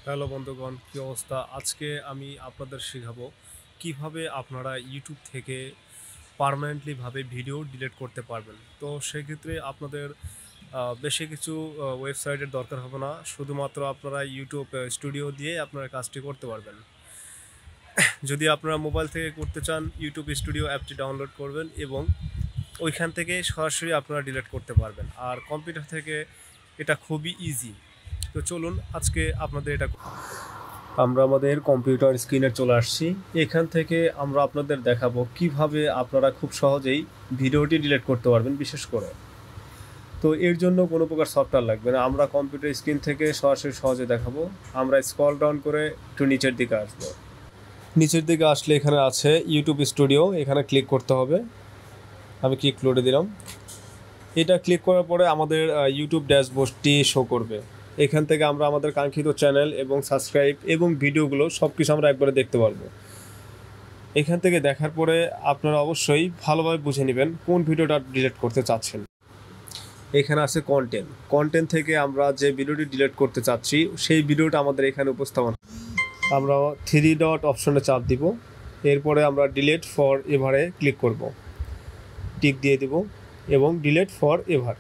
Hello বন্ধুগণ, কী অবস্থা? আজকে আমি আপনাদের শেখাবো কিভাবে আপনারা ইউটিউব থেকে পার্মানেন্টলিভাবে ভিডিও ডিলিট করতে পারবেন। তো সেক্ষেত্রে আপনাদের বেশি কিছু ওয়েবসাইটের দরকার হবে না। শুধুমাত্র আপনারা ইউটিউব স্টুডিও দিয়ে আপনারা কাজটি করতে পারবেন। যদি আপনারা মোবাইল থেকে করতে চান, ইউটিউব স্টুডিও অ্যাপটি ডাউনলোড করবেন এবং ওইখান থেকে সরাসরি আপনারা ডিলিট করতে পারবেন। আর কম্পিউটার থেকে এটা খুবই ইজি। তো চলুন আজকে আপনাদের এটা আমরা আমাদের কম্পিউটার স্ক্রিনে চলে আসছি। এখান থেকে আমরা আপনাদের দেখাবো কিভাবে আপনারা খুব সহজেই ভিডিওটি ডিলিট করতে পারবেন বিশেষ করে। তো এর জন্য কোনো প্রকার সফটওয়্যার লাগবে না। আমরা কম্পিউটার স্ক্রিন থেকে সরাসরি সহজে দেখাবো। আমরা স্ক্রল ডাউন করে একটু নিচের দিকে আসবো। নিচের দিকে আসলে এখানে আছে ইউটিউব স্টুডিও, এখানে ক্লিক করতে হবে। আমি ক্লিক করে দিলাম। এটা ক্লিক করার পরে আমাদের ইউটিউব ড্যাশবোর্ডটি শো করবে। এখান থেকে আমরা আমাদের কাঙ্ক্ষিত চ্যানেল এবং সাবস্ক্রাইব এবং ভিডিওগুলো সব কিছু আমরা একবারে দেখতে পারবো। এখান থেকে দেখার পরে আপনারা অবশ্যই ভালোভাবে বুঝে নেবেন কোন ভিডিওটা ডিলিট করতে চাচ্ছেন। এখানে আছে কন্টেন্ট থেকে আমরা যে ভিডিওটি ডিলিট করতে চাচ্ছি সেই ভিডিওটা আমাদের এখানে উপস্থাপন। আমরা 3 ডট অপশনে চাপ দিব। এরপরে আমরা ডিলিট ফর এভারে ক্লিক করব, টিক দিয়ে দিব এবং ডিলিট ফর এভার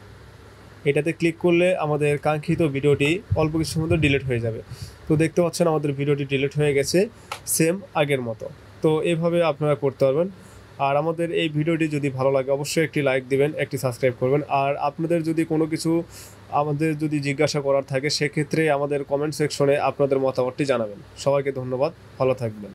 এটাতে ক্লিক করলে আমাদের কাঙ্ক্ষিত ভিডিওটি অল্প কিছুর মধ্যে ডিলিট হয়ে যাবে। তো দেখতে পাচ্ছেন আমাদের ভিডিওটি ডিলিট হয়ে গেছে সেম আগের মতো। তো এভাবে আপনারা করতে পারবেন। আর আমাদের এই ভিডিওটি যদি ভালো লাগে অবশ্যই একটি লাইক দিবেন, একটি সাবস্ক্রাইব করবেন। আর আপনাদের যদি কোনো কিছু আমাদের যদি জিজ্ঞাসা করার থাকে সেক্ষেত্রে আমাদের কমেন্ট সেকশনে আপনাদের মতামতটি জানাবেন। সবাইকে ধন্যবাদ, ভালো থাকবেন।